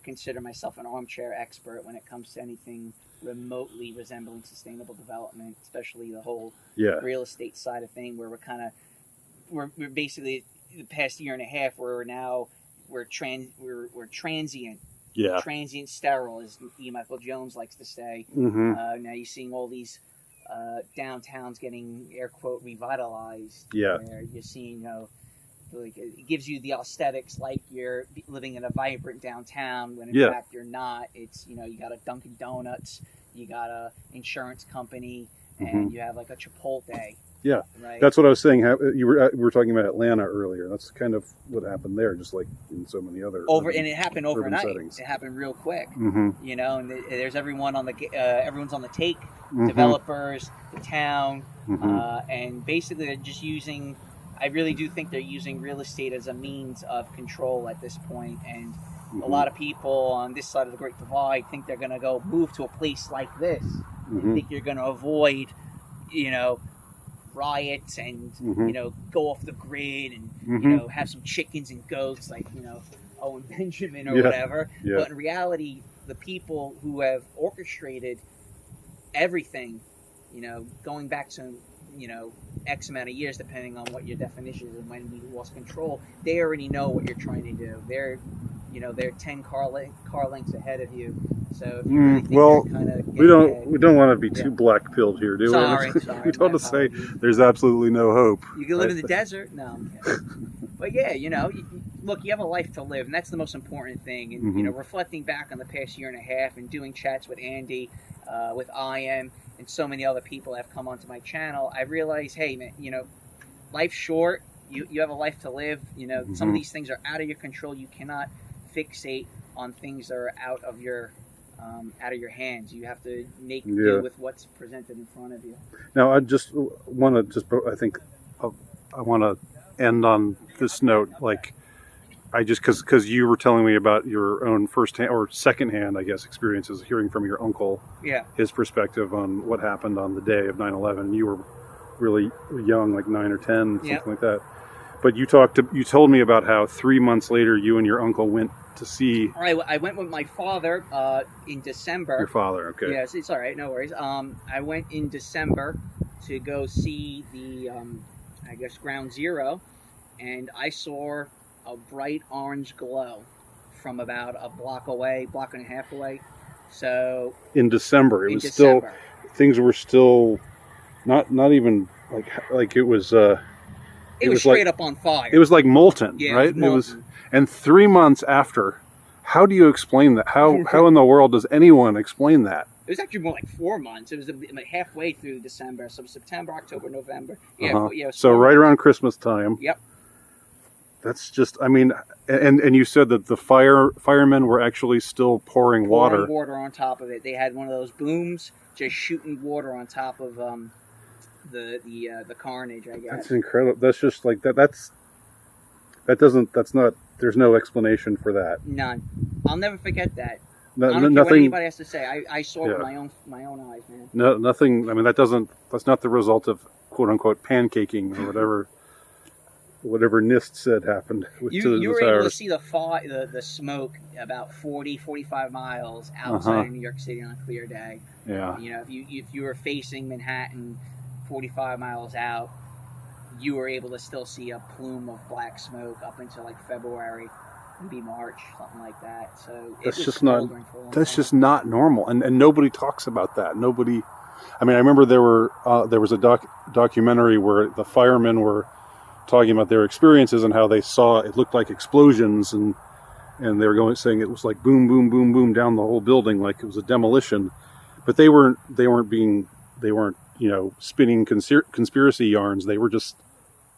consider myself an armchair expert when it comes to anything remotely resembling sustainable development, especially the whole real estate side of thing, where we're basically the past year and a half we're transient. Yeah. Transient sterile, as E. Michael Jones likes to say. Now you're seeing all these downtowns getting air quote revitalized. Yeah. Where you're seeing, like it gives you the aesthetics like you're living in a vibrant downtown when in fact you're not. It's you got a Dunkin' Donuts, you got a insurance company, and you have like a Chipotle. Yeah, right. That's what I was saying. We were talking about Atlanta earlier. That's kind of what happened there, just like in so many other and it happened overnight. It happened real quick. And there's everyone's on the take. Developers, the town, and basically they're just using. I really do think they're using real estate as a means of control at this point, and a lot of people on this side of the Great Divide think they're going to go move to a place like this. They think you're going to avoid, riots and go off the grid and have some chickens and goats like Owen Benjamin or whatever. But in reality, the people who have orchestrated everything, going back to X amount of years, depending on what your definition is and when we lost control, they already know what you're trying to do. They're 10 car lengths ahead of you. So if you really think we don't want to be too black pilled here, do we? Sorry, we don't want to say there's absolutely no hope. You can live in the desert. No, I'm kidding. But yeah, look, you have a life to live, and that's the most important thing. And reflecting back on the past year and a half and doing chats with Andy, with IM, and so many other people that have come onto my channel, I realized, hey man, life's short. You have a life to live. Some of these things are out of your control. You cannot fixate on things that are out of your hands. You have to make do with what's presented in front of you. Now, I just want to I think I want to end on this note, like because you were telling me about your own first-hand or second-hand, I guess, experiences, hearing from your uncle, his perspective on what happened on the day of 9/11. You were really young, like 9 or 10, something like that. But you told me about how 3 months later, you and your uncle went to see. I went with my father in December. Your father, okay. Yes, it's all right, no worries. I went in December to go see the, Ground Zero, and I saw a bright orange glow from about a block and a half away. So in December, still things were still not even like it was. It was straight up on fire. It was like molten, right? It was, and 3 months after. How do you explain that? How in the world does anyone explain that? It was actually more like 4 months. It was halfway through December, so September, October, November. So right around Christmas time. Yep. That's just, I mean, and you said that the firemen were actually still pouring water on top of it. They had one of those booms just shooting water on top of the carnage, I guess. That's incredible. That's just like that. There's no explanation for that. None. I'll never forget that. No, I don't care nothing. What anybody has to say. I saw it with my own eyes, man. No, nothing. I mean, that's not the result of quote unquote pancaking or whatever NIST said happened. You were able to see the smoke about 45 miles outside of New York City on a clear day. Yeah. If you were facing Manhattan 45 miles out, you were able to still see a plume of black smoke up until like February, maybe March, something like that. So that's just not normal, and nobody talks about that. Nobody. I mean, I remember there was a documentary where the firemen were talking about their experiences and how they saw it looked like explosions, and they were saying it was like boom, boom, boom, boom down the whole building, like it was a demolition. But they weren't spinning conspiracy yarns. They were just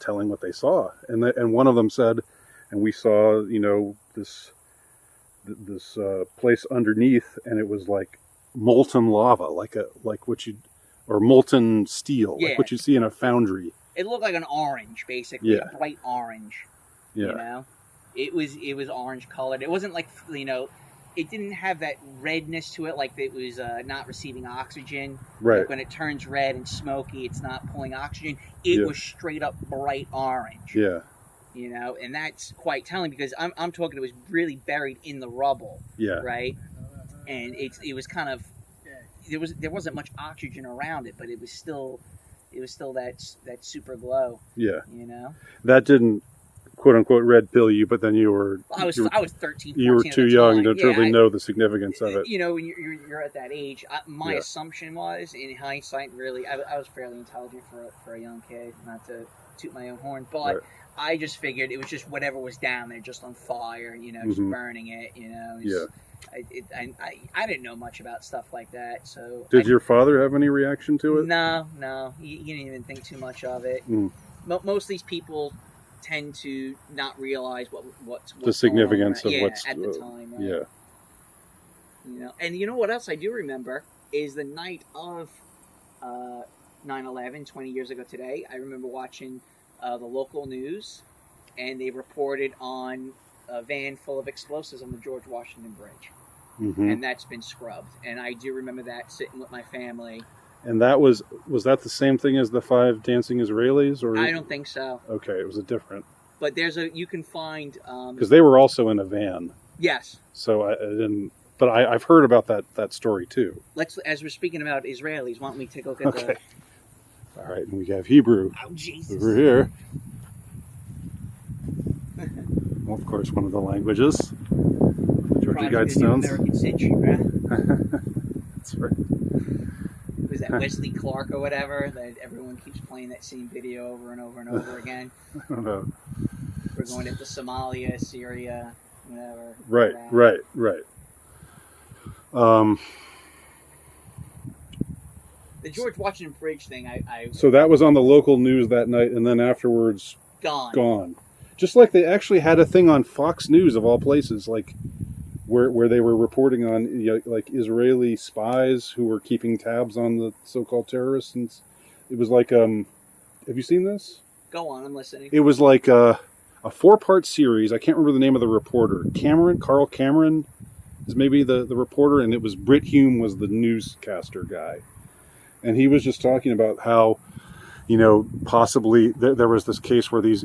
telling what they saw, and one of them said, and we saw this place underneath, and it was like molten lava, like molten steel, like what you see in a foundry. It looked like an orange, basically, a bright orange. Yeah. It was orange colored. It wasn't like it didn't have that redness to it, like it was not receiving oxygen. Right. Like when it turns red and smoky, it's not pulling oxygen. It was straight up bright orange. Yeah. You know, and that's quite telling because I'm talking it was really buried in the rubble, Yeah. right? And it was kind of there wasn't much oxygen around it, but it was still that super glow. Yeah. You know, that didn't quote unquote red pill you, but then you were I was 13, 14 you were at too the young time. to truly know the significance of it. You know, when you're at that age, my Yeah. assumption was, in hindsight, really, I was fairly intelligent for a young kid. Not to toot my own horn, but Right. I just figured it was just whatever was down there, just on fire. You know, just burning it. You know. Yeah. I didn't know much about stuff like that, so. Did your father have any reaction to it? No, he didn't even think too much of it. Most of these people tend to not realize what's the significance of yeah, what's at the time. Right? Yeah. You know, and you know what else I do remember is the night of 9/11, 20 years ago today. I remember watching the local news, and they reported on a van full of explosives on the George Washington Bridge, and that's been scrubbed. And I do remember that sitting with my family. And that was that the same thing as the 5 dancing Israelis, or I don't think so. Okay, it was a different. But you can find because they were also in a van. Yes. So I didn't. But I've heard about that story too. As we're speaking about Israelis, why don't we take a look at Okay. All right, and we have Hebrew Jesus. over here. Well, of course, one of the languages. Georgia Guidestones. American Century, right? That's right. Was that Wesley Clark or whatever? That everyone keeps playing that same video over and over and over again. I don't know. We're going into Somalia, Syria, whatever. Right. The George Washington Bridge thing, I So that was on the local news that night, and then afterwards, gone. Just like they actually had a thing on Fox News of all places, like where they were reporting on, you know, like Israeli spies who were keeping tabs on the so-called terrorists, and it was like, have you seen this? Go on, I'm listening. It was like a 4-part series. I can't remember the name of the reporter. Carl Cameron is maybe the reporter, and it was Britt Hume was the newscaster guy, and he was just talking about how, you know, possibly there was this case where this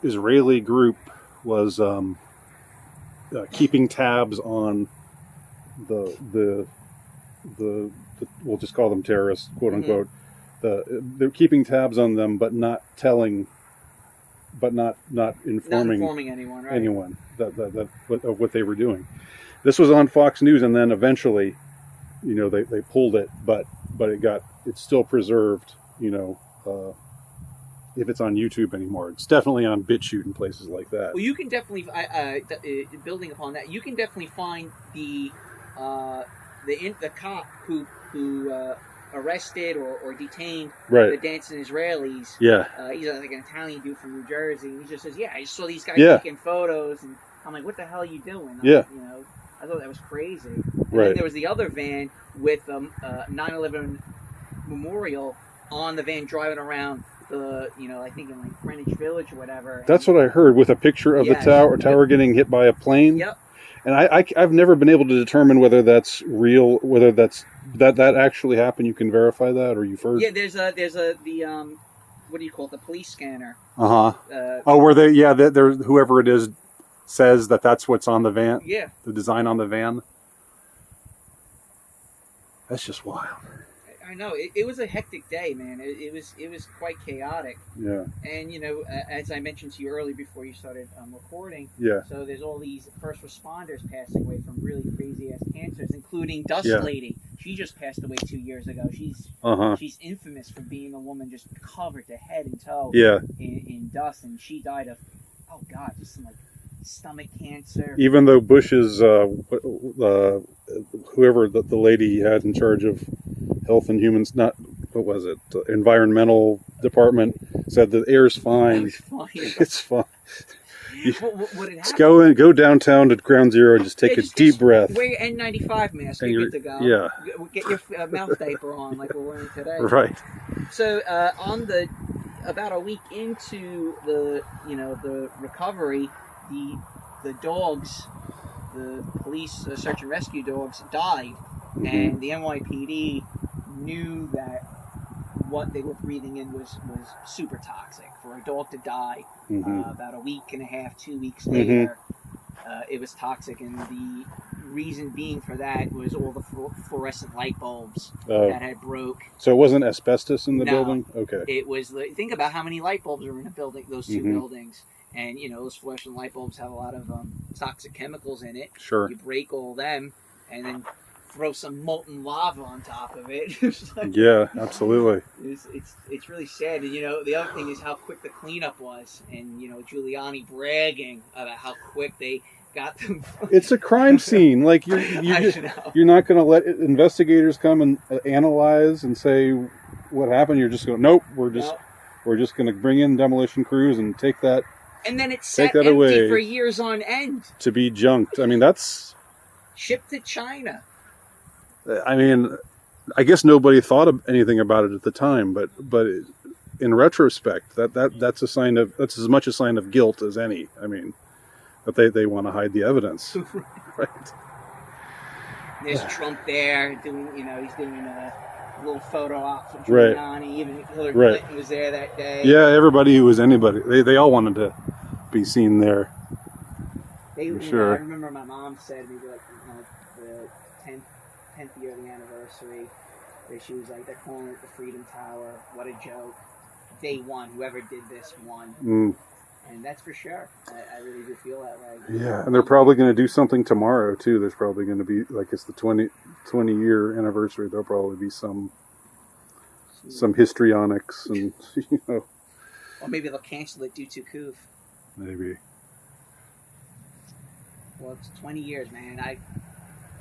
Israeli group was keeping tabs on the we'll just call them terrorists, quote unquote. They're keeping tabs on them, but not informing anyone, right? Anyone of what they were doing. This was on Fox News, and then eventually, you know, they pulled it, but it's still preserved. You know, if it's on YouTube anymore, it's definitely on BitChute and places like that. Well, you can definitely building upon that, you can definitely find the cop who arrested or detained the dancing Israelis. Yeah. He's like an Italian dude from New Jersey, and he just says, "Yeah, I just saw these guys taking photos," and I'm like, "What the hell are you doing?" You know, I thought that was crazy. And then there was the other van with 9/11 memorial on the van driving around the, you know, I think in like Greenwich Village or whatever. That's what I heard, with a picture of the tower getting hit by a plane. Yep. And I've never been able to determine whether that's real, whether that actually happened. You can verify that, or you've heard. Yeah, there's the what do you call it? The police scanner. Where they there's whoever it is says that's what's on the van. Yeah. The design on the van. That's just wild. I know it was a hectic day, man. It was quite chaotic. Yeah. And you know, as I mentioned to you earlier before you started recording. Yeah. So there's all these first responders passing away from really crazy ass cancers, including Dust Lady. She just passed away 2 years ago. She's infamous for being a woman just covered to head and toe. In dust, and she died of just some like stomach cancer. Even though Bush's whoever the lady had in charge of Health and Humans, Environmental Department, said the air's fine. It's fine. What had happened? Go downtown to Ground Zero and just take a deep breath. Wear your N95 mask and you're good to go. Yeah. Get your mouth diaper on like we're wearing today. Right. So about a week into the recovery, the dogs, the police search and rescue dogs, died, and the NYPD knew that what they were breathing in was super toxic. For a dog to die about a week and a half, 2 weeks later, it was toxic, and the reason being for that was all the fluorescent light bulbs that had broke. So it wasn't asbestos in the building? Okay. It was, think about how many light bulbs are in a building, those two buildings. And, you know, those fluorescent light bulbs have a lot of toxic chemicals in it. Sure. You break all them and then throw some molten lava on top of it. Yeah, absolutely. It's really sad. And, you know, the other thing is how quick the cleanup was. And, you know, Giuliani bragging about how quick they got them. It's a crime scene. Like, you're not going to let investigators come and analyze and say what happened. You're just going, nope, we're just going to bring in demolition crews and take that. And then it's sat empty away for years on end. To be junked. I mean, that's... Shipped to China. I mean, I guess nobody thought of anything about it at the time, but in retrospect, that's a sign of... That's as much a sign of guilt as any. I mean, that they want to hide the evidence. Right. There's Trump there doing, you know, he's doing a little photo op from Giuliani. Even Hillary Clinton was there that day. Yeah, everybody who was anybody. They all wanted to be seen there. For sure. I remember my mom said maybe like, you know, the 10th year of the anniversary, that she was like, they're calling it the Freedom Tower. What a joke. Day one, whoever did this won. And that's for sure. I really do feel that way. Yeah, and they're probably going to do something tomorrow, too. There's probably going to be, like, it's the 20-year anniversary. There'll probably be some histrionics and, you know. Or maybe they'll cancel it due to coup. Maybe. Well, it's 20 years, man.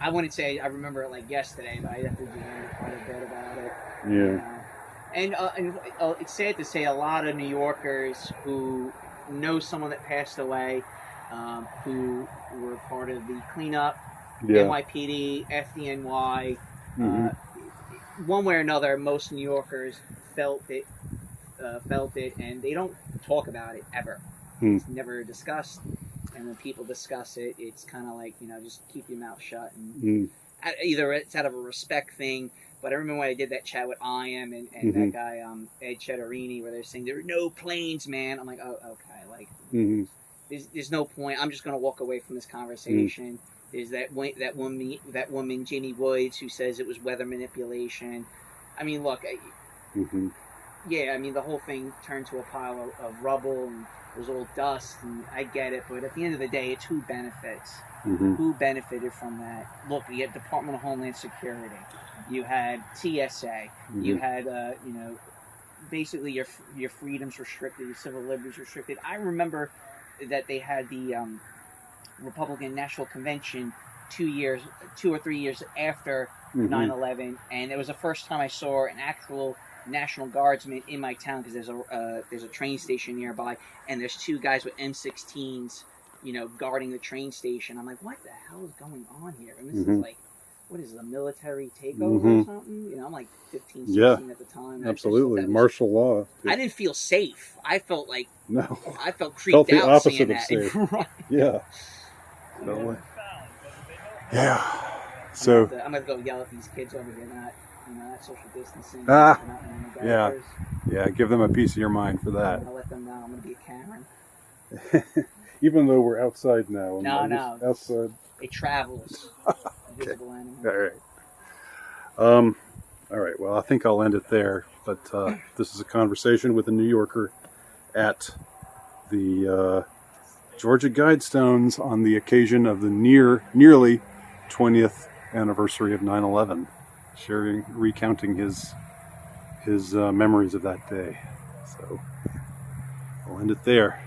I wouldn't say I remember it like yesterday, but I definitely remember quite a bit about it. Yeah. And it's sad to say a lot of New Yorkers who know someone that passed away, who were part of the cleanup, NYPD, FDNY. One way or another, most New Yorkers felt it, and they don't talk about it ever. It's never discussed, and when people discuss it, it's kind of like, you know, just keep your mouth shut. And either it's out of a respect thing. But I remember when I did that chat with IM and that guy, Ed Cheddarini, where they're saying there are no planes, man. I'm like, oh, okay. Like, there's no point. I'm just going to walk away from this conversation. There's that woman, Ginny Woods, who says it was weather manipulation. I mean, look, yeah, I mean, the whole thing turned to a pile of rubble and it was all dust, and I get it. But at the end of the day, it's who benefits. Who benefited from that? Look, you had Department of Homeland Security. You had TSA. You had, you know, basically your freedoms restricted, your civil liberties restricted. I remember that they had the Republican National Convention 2 or 3 years after 9/11, and it was the first time I saw an actual National Guardsman in my town, because there's a train station nearby, and there's two guys with M16s, you know, guarding the train station. I'm like, what the hell is going on here? And this is like, what is it, a military takeover or something? You know, I'm like 15, 16 at the time. Absolutely. Martial law. I didn't feel safe. I felt like, I felt creeped felt the out opposite seeing of that. safe. Right. Yeah. Totally. Yeah. So I'm going to go yell at these kids over here, not social distancing. Yeah, give them a piece of your mind for that. I'm going to let them know I'm going to be a Karen. Even though we're outside now. No. Outside. It travels. Okay. All right. Well, I think I'll end it there. But this is a conversation with a New Yorker at the Georgia Guidestones on the occasion of the nearly 20th anniversary of 9/11, recounting his memories of that day. So I'll end it there.